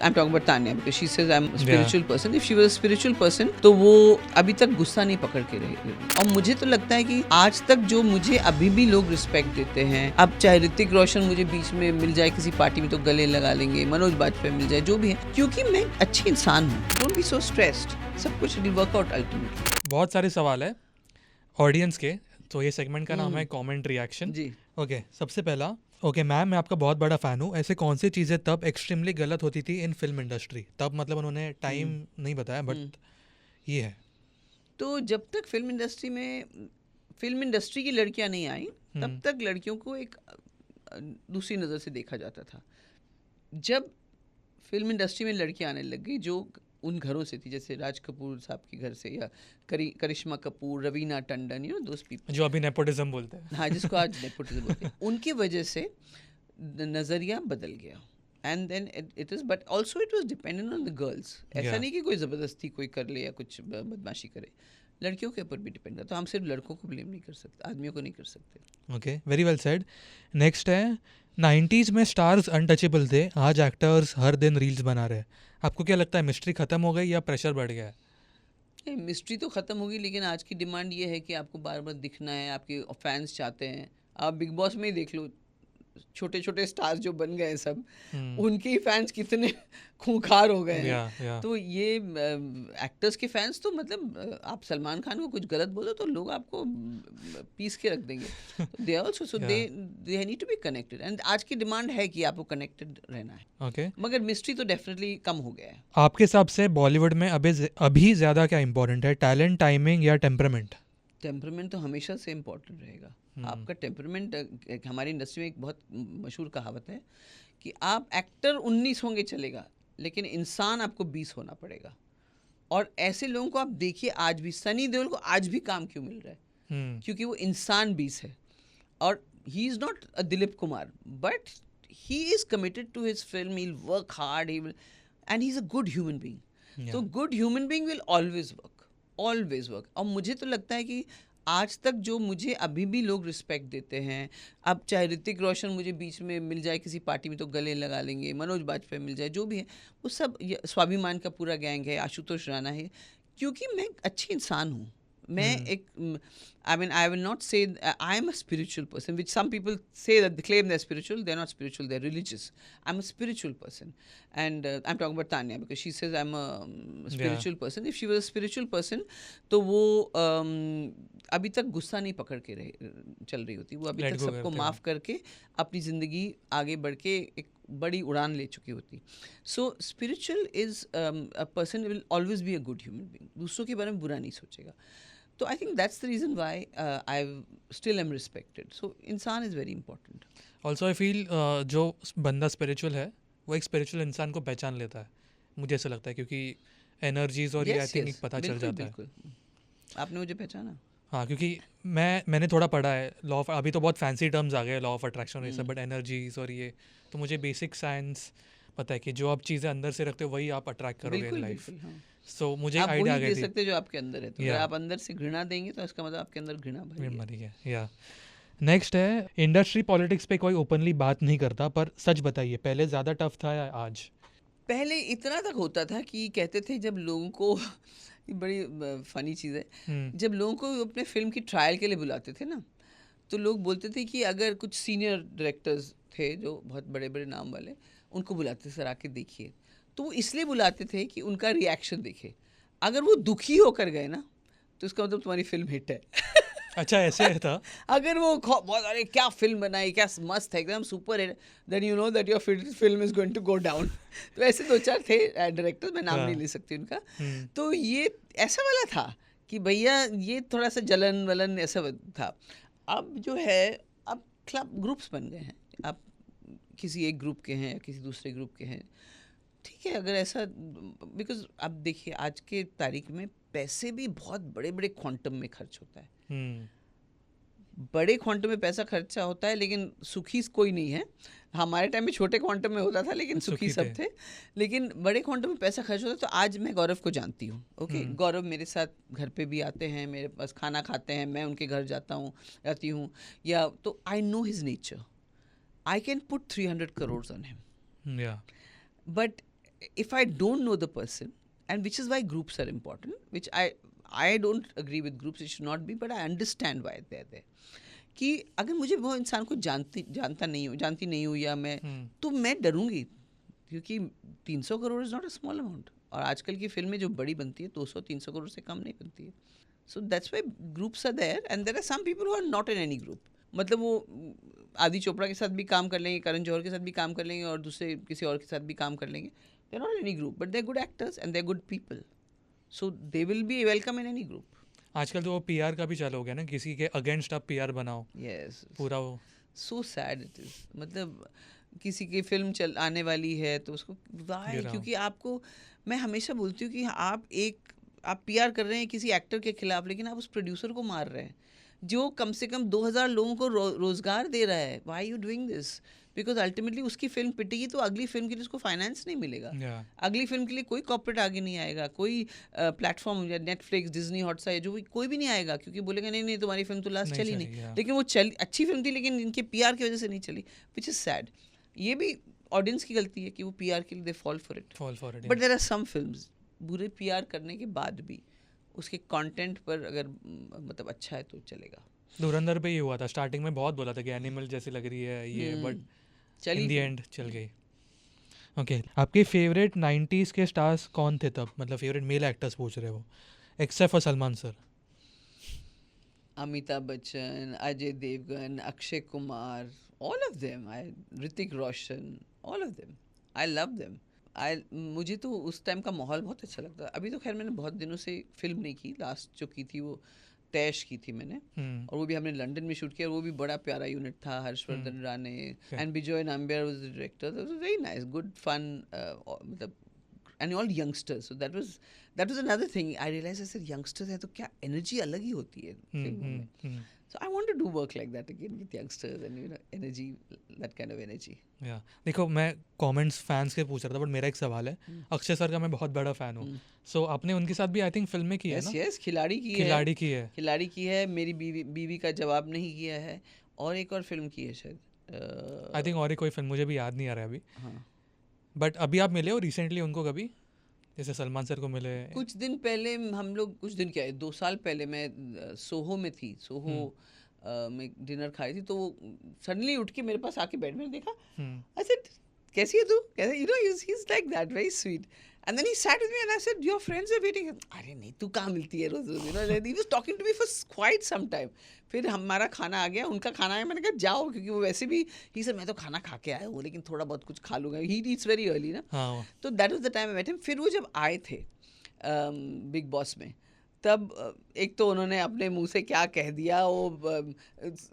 I'm talking about Tanya because she says I'm a spiritual Yeah. person. If she was a spiritual person, तो वो अभी तक गुस्सा नहीं पकड़ के रही। और मुझे तो लगता है कि आज तक जो मुझे अभी भी लोग रिस्पेक्ट देते हैं, अब चाहे ऋतिक रोशन मुझे बीच में मिल जाए किसी पार्टी में तो गले लगा लेंगे, मनोज बाजपेयी मिल जाए, जो भी है, क्योंकि मैं अच्छी इंसान हूँ। डोंट बी सो स्ट्रेस्ड, सब कुछ विल वर्क आउट अल्टीमेटली। बहुत सारे सवाल है ऑडियंस के, तो ये सेगमेंट का नाम है कमेंट रिएक्शन। जी। ओके, सबसे पहला। ओके मैम, मैं आपका बहुत बड़ा फ़ैन हूँ। ऐसे कौन सी चीज़ें तब एक्सट्रीमली गलत होती थी इन फिल्म इंडस्ट्री? तब मतलब उन्होंने टाइम नहीं बताया, बट ये है। तो जब तक फिल्म इंडस्ट्री की लड़कियां नहीं आई, तब तक लड़कियों को एक दूसरी नज़र से देखा जाता था। जब फिल्म इंडस्ट्री में लड़कियां आने लग गई जो उन घरों से थी, जैसे राज कपूर साहब के घर से, या करिश्मा कपूर, रवीना टंडन, दोस पीपल, जो अभी नेपोटिज्म बोलते हैं। हाँ, जिसको आज नेपोटिज्म बोलते हैं, उनकी वजह से नज़रिया बदल गया। And then it is, but also it was dependent on the girls. ऐसा Yeah. नहीं कि कोई ज़बरदस्ती कोई कर ले या कुछ बदमाशी करे, लड़कियों के ऊपर भी डिपेंड करता। तो हम सिर्फ लड़कों को ब्लेम नहीं कर सकते, आदमियों को नहीं कर सकते। Okay, very well said. Next है, 90s में स्टार्स अनटचेबल थे, आज एक्टर्स हर दिन रील्स बना रहे हैं। आपको क्या लगता है, मिस्ट्री ख़त्म हो गई या प्रेशर बढ़ गया है? मिस्ट्री तो ख़त्म होगी, लेकिन आज की डिमांड ये है कि आपको बार बार दिखना है, आपके फैंस चाहते हैं। आप बिग बॉस में ही देख लो, छोटे छोटे स्टार्स जो बन गए सब, उनके ही फैंस कितने खूंखार हो गए हैं। तो ये एक्टर्स के फैंस तो मतलब आप सलमान खान को कुछ गलत बोलो तो लोग आपको पीस के रख देंगे। They also, so they need to be connected, and आज की डिमांड है कि आपको कनेक्टेड रहना है। ओके, मगर मिस्ट्री तो डेफिनेटली कम हो गया है। आपके हिसाब से बॉलीवुड में अभी ज़्यादा क्या इंपॉर्टेंट है, टैलेंट, टाइमिंग या टेम्परामेंट? टेम्परामेंट तो हमेशा से इम्पोर्टेंट रहेगा। आपका टेम्परामेंट, हमारी इंडस्ट्री में एक बहुत मशहूर कहावत है कि आप एक्टर 19 होंगे चलेगा, लेकिन इंसान आपको 20 होना पड़ेगा। और ऐसे लोगों को आप देखिए, आज भी सनी देओल को आज भी काम क्यों मिल रहा है? क्योंकि वो इंसान 20 है। और he is not a Dilip Kumar, but he is committed to his film, he will work hard, he will, and he is a good human being. तो good human being will always work. और मुझे तो लगता है कि आज तक जो मुझे अभी भी लोग रिस्पेक्ट देते हैं, अब चाहे ऋतिक रोशन मुझे बीच में मिल जाए किसी पार्टी में तो गले लगा लेंगे, मनोज बाजपेयी मिल जाए, जो भी है, वो सब स्वाभिमान का पूरा गैंग है, आशुतोष राणा है, क्योंकि मैं अच्छी इंसान हूँ। मैं एक, I mean, I will not say I am a spiritual person, which some people say that they claim they're spiritual. They're not spiritual, they're religious. I'm a spiritual person, and I'm talking about Tanya because she says I'm a spiritual person. If she was a spiritual person, तो वो अभी तक गुस्सा नहीं पकड़ के चल रही होती। वो अभी Let तक go सबको करते माफ़ करके अपनी ज़िंदगी आगे बढ़ के एक बड़ी उड़ान ले चुकी होती। So spiritual is a person will always be a good human being, दूसरों के बारे में बुरा नहीं सोचेगा। तो I think that's the reason why I still am respected. So इंसान is very important. Also I feel जो बंदा स्पिरिचुअल है वो एक स्पिरिचुअल इंसान को पहचान लेता है, मुझे ऐसा लगता है, क्योंकि एनर्जीज और ये आई थिंक पता चल जाता है। बिल्कुल, आपने मुझे पहचाना। हाँ, क्योंकि मैंने थोड़ा पढ़ा है लॉ ऑफ, अभी तो बहुत फैंसी टर्म्स आ गए, लॉ ऑफ अट्रैक्शन ये सब, बट एनर्जीज और ये तो मुझे बेसिक साइंस पता है कि जो आप चीज़ें अंदर से रखते हो वही आप अट्रैक्ट करोगे इन लाइफ। सो मुझे आप आइडिया आ वही गई दे थी। सकते जो आपके अंदर है। तो अगर आप अंदर से घृणा देंगे तो इसका मतलब आपके अंदर घृणा भरी है। मरी है या। नेक्स्ट है, इंडस्ट्री पॉलिटिक्स पे कोई ओपनली बात नहीं करता, पर सच बताइए, पहले ज़्यादा टफ था या आज? पहले इतना तक होता था कि कहते थे जब लोगों को ये बड़ी फनी चीज़ है, जब लोगों को अपने फिल्म की ट्रायल के लिए बुलाते थे ना, तो लोग बोलते थे कि अगर कुछ सीनियर डायरेक्टर्स थे जो बहुत बड़े बड़े नाम वाले, उनको बुलाते सर आके देखिए। तो वो इसलिए बुलाते थे कि उनका रिएक्शन देखे। अगर वो दुखी होकर गए ना, तो इसका मतलब तुम्हारी फिल्म हिट है। अच्छा, ऐसे था? अगर वो बहुत, अरे क्या फिल्म बनाई, क्या मस्त है, एकदम सुपर है, then you know that your film is going to go down. तो ऐसे दो चार थे डायरेक्टर, मैं नाम नहीं ले सकती उनका। तो ये ऐसा वाला था कि भैया ये थोड़ा सा जलन वलन ऐसा था। अब जो है, अब क्लब ग्रुप्स बन गए हैं, आप किसी एक ग्रुप के हैं या किसी दूसरे ग्रुप के हैं, ठीक है। अगर ऐसा, बिकॉज अब देखिए आज के तारीख में पैसे भी बहुत बड़े बड़े क्वांटम में खर्च होता है। बड़े क्वांटम में पैसा खर्चा होता है, लेकिन सुखी कोई नहीं है। हमारे टाइम में छोटे क्वांटम में होता था, लेकिन सुखी सब थे। लेकिन बड़े क्वांटम में पैसा खर्च होता है। तो आज मैं गौरव को जानती हूँ, ओके। गौरव मेरे साथ घर पे भी आते हैं, मेरे पास खाना खाते हैं, मैं उनके घर जाती हूँ, या तो I know his nature. I can put 300 crores on him, but if I don't know the person, and which is why groups are important, which I don't agree with groups, it should not be, but I understand why they're there. कि अगर मुझे वो इंसान को जानती नहीं हूँ या मैं तो मैं डरूंगी, क्योंकि 300 crore is not a small amount, और आजकल की फिल्में जो बड़ी बनती है 200-300 करोड़ से कम नहीं बनती है. So that's why groups are there, and there are some people who are not in any group. मतलब वो आदि चोपड़ा के साथ भी काम कर लेंगे, करण जौहर के साथ भी काम कर लेंगे, और दूसरे किसी और के साथ भी काम कर लेंगे. They are not in any group, but they are good actors and they are good people, so they will be welcome in any group. आजकल तो वो पीआर का भी चालू हो गया ना, किसी के अगेंस्ट आप पीआर बनाओ. यस, पूरा वो सो सैड इट इज़. मतलब किसी की फिल्म चल आने वाली है तो उसको वाई, क्योंकि आपको, मैं हमेशा बोलती हूँ कि आप पीआर कर रहे हैं किसी एक्टर के खिलाफ, लेकिन आप उस प्रोड्यूसर को मार रहे हैं जो कम से कम 2000 लोगों को रोजगार दे रहा है. Why you doing this? Because ultimately उसकी फिल्म पिटेगी तो अगली फिल्म के लिए उसको फाइनेंस नहीं मिलेगा. अगली फिल्म के लिए कोई कॉर्पोरेट आगे नहीं आएगा, कोई प्लेटफॉर्म या नेटफ्लिक्स, डिज्नी, हॉटस्टार, जो कोई भी नहीं आएगा, क्योंकि बोलेगा नहीं नहीं तुम्हारी फिल्म तो लास्ट चली नहीं. लेकिन वो अच्छी फिल्म थी, लेकिन इनके पीआर की वजह से नहीं चली, विच इज़ सैड. ये भी ऑडियंस की गलती है कि वो पीआर के लिए they fall for it. But there are some films बुरे पीआर करने के बाद भी उसके कंटेंट पर अगर मतलब अच्छा है तो चलेगा. धुरंधर पे ही हुआ था, स्टार्टिंग में बहुत बोला था कि एनिमल जैसी लग रही है ये, बट इन द एंड चल गई. ओके, आपके फेवरेट 90s के स्टार्स कौन थे तब? मतलब फेवरेट मेल एक्टर्स पूछ रहे हो, except for Salman sir. Amitabh Bachchan, Ajay Devgn, Akshay Kumar, all of them. Hrithik Roshan, all of them. I love them. मुझे तो उस टाइम का माहौल बहुत अच्छा लगता है. अभी तो खैर मैंने बहुत दिनों से फिल्म नहीं की, लास्ट जो की थी वो तैश की थी मैंने, और वो भी हमने लंदन में शूट किया, और वो भी बड़ा प्यारा यूनिट था. Harshvardhan Rane and Bejoy Nambiar was the director. That was very nice, good fun, मतलब and all youngsters. So that was another thing. I realize ऐसे यंगस्टर्स हैं तो क्या एनर्जी अलग ही होती है फिल्मों में. So I want to do work like that again with youngsters and, you know, energy, that kind of energy. Yeah. देखो, मैं कमेंट्स फैंस के पूछ रहा था, बट मेरा एक सवाल है. अक्षय सर का मैं बहुत बड़ा फ़ैन हूँ. सो आपने उनके साथ भी आई थिंक फिल्म में की है ना? यस, खिलाड़ी की है. मेरी बीवी का जवाब नहीं किया है, और एक और फिल्म की है शायद. आई थिंक और कोई फिल्म मुझे भी याद नहीं आ रहा है अभी. हाँ. बट अभी आप मिले हो रिसेंटली उनको कभी, जैसे सलमान सर को मिले? कुछ दिन पहले हम लोग, कुछ दिन क्या है, 2 साल पहले मैं सोहो में थी. सोहो में डिनर खाई थी, तो वो सडनली उठ के मेरे पास आके बैठ, मैंने देखा, आई सेड कैसी है तू, कैसे, you know he is like that, very sweet. And then he sat with me and I said your friends are waiting. अरे नहीं, तू कहाँ मिलती है रोज रोज, you know. He was talking to me for quite some time. फिर हमारा खाना आ गया, उनका खाना आया, मैंने कहा जाओ, क्योंकि वो वैसे भी ही सर मैं तो खाना खा के आया हूँ, लेकिन थोड़ा बहुत कुछ खा लूँगा. ही ईट्स वेरी अर्ली ना. तो that was the time I met him. फिर वो जब आए थे बिग बॉस में, तब एक तो उन्होंने अपने मुंह से क्या कह दिया, वो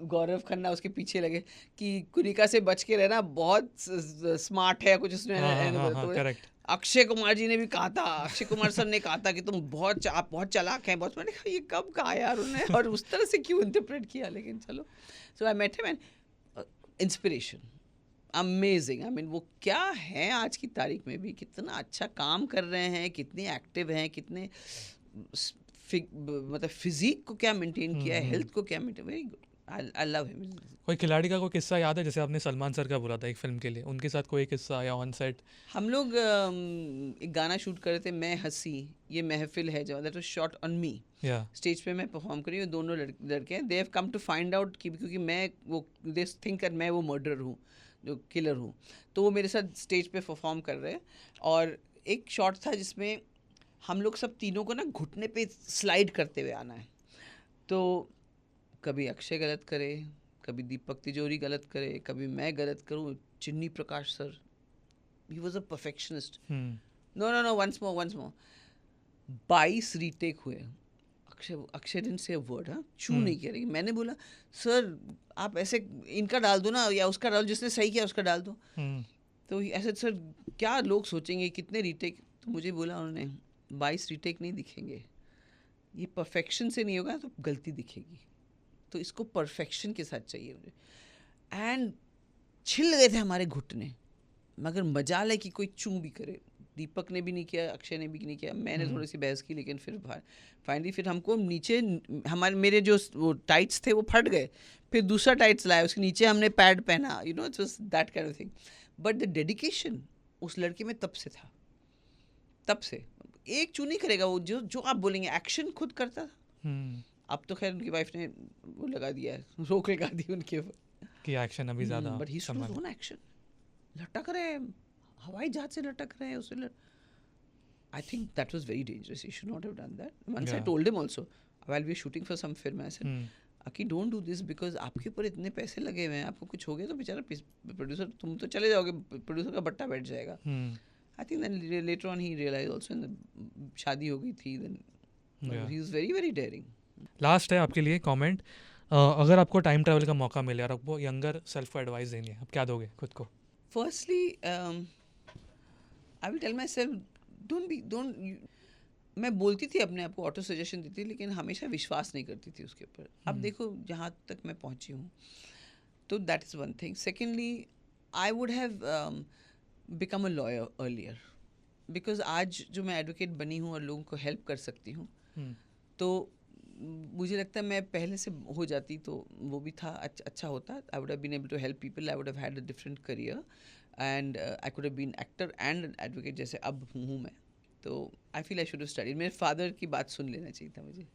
गौरव खन्ना उसके पीछे लगे कि कुनिका से बच के रहना, बहुत स्मार्ट है कुछ उसने. करेक्ट. अक्षय कुमार जी ने भी कहा था, अक्षय कुमार सर ने कहा था कि तुम आप बहुत चालाक हैं बहुत. मैंने कहा ये कब कहा यार उन्होंने, और उस तरह से क्यों इंटरप्रेट किया, लेकिन चलो. So I met him and inspiration, amazing. I mean वो क्या है आज की तारीख में भी, कितना अच्छा काम कर रहे हैं, कितने एक्टिव हैं, कितने मतलब फिजिक को क्या मेंटेन किया है, हेल्थ को क्या maintain. Very good, I love him. कोई खिलाड़ी का कोई किस्सा याद है, जैसे आपने सलमान सर का बोला था एक फिल्म के लिए, उनके साथ कोई किस्सा या ऑन सेट? हम लोग एक गाना शूट कर रहे थे, मैं हंसी ये महफिल है जब, that was shot on me. Stage पे मैं परफॉर्म कर रही हूँ, दोनों लड़के हैं. They have come to find out कि क्योंकि मैं वो दे थिंक मैं वो मर्डरर हूँ, जो किलर हूँ, तो वो मेरे साथ स्टेज पे परफॉर्म कर रहे हैं. और एक शॉट था जिसमें हम लोग सब तीनों को ना घुटने पे स्लाइड करते हुए आना है. तो कभी अक्षय गलत करे, कभी दीपक तिजोरी गलत करे, कभी मैं गलत करूँ. Chinni Prakash sir, he was a perfectionist. No once more 22 retake हुए. Akshay didn't say a word, हाँ, चू नहीं किया. लेकिन मैंने बोला सर आप ऐसे इनका डाल दो ना, या उसका डाल, जिसने सही किया उसका डाल दो. तो ऐसे सर क्या लोग सोचेंगे, कितने रीटेक. तो मुझे बोला उन्होंने 22 रीटेक नहीं दिखेंगे, ये परफेक्शन से नहीं होगा तो गलती दिखेगी, तो इसको परफेक्शन के साथ चाहिए मुझे. एंड छिल गए थे हमारे घुटने, मगर मजाल है कि कोई चूं भी करे. दीपक ने भी नहीं किया, अक्षय ने भी नहीं किया, मैंने थोड़ी सी बहस की, लेकिन फिर फाइनली फिर हमको नीचे मेरे जो वो टाइट्स थे वो फट गए. फिर दूसरा टाइट्स लाया, उसके नीचे हमने पैड पहना, you know, it's was that kind of thing. But the dedication उस लड़के में तब से था. तब से एक चू नहीं करेगा वो, जो जो आप बोलेंगे एक्शन खुद करता था। अब तो खैर उनकी वाइफ ने वो लगा दिया है, रोक लगा दी उनके ऊपर कि एक्शन अभी ज़्यादा but he should own action. लटक रहे हैं, हवाई जहाज से लटक रहे हैं उससे I think that was very dangerous. He should not have done that. Once I told him also, while we were shooting for some film, I said, Aki, don't do this because आपके ऊपर इतने पैसे लगे हुए हैं, आपको कुछ हो गया तो बेचारा प्रोड्यूसर, तुम तो चले जाओगे, प्रोड्यूसर का बट्टा बैठ जाएगा। I think then later on he realized also, शादी हो गई थी, then he was very very daring. Last है आपके लिए कमेंट, अगर आपको टाइम ट्रैवल का मौका मिले और आपको यंगर सेल्फ को एडवाइस देनी है, आप क्या दोगे खुद को? Firstly, I will tell myself, मैं बोलती थी अपने आप को, ऑटो सजेशन देती थी, लेकिन हमेशा विश्वास नहीं करती थी उसके ऊपर। अब देखो जहाँ तक मैं पहुँची हूँ, तो that is one thing. Secondly, I would have become a lawyer earlier, because आज जो मैं एडवोकेट बनी हूँ और लोगों को हेल्प कर सकती हूँ, तो मुझे लगता है मैं पहले से हो जाती तो वो भी था, अच्छा होता। I would have been able to help people, I would have had a different career, and I could have been actor and advocate जैसे अब हूँ मैं। तो I feel I should have studied. मेरे फादर की बात सुन लेना चाहिए था मुझे।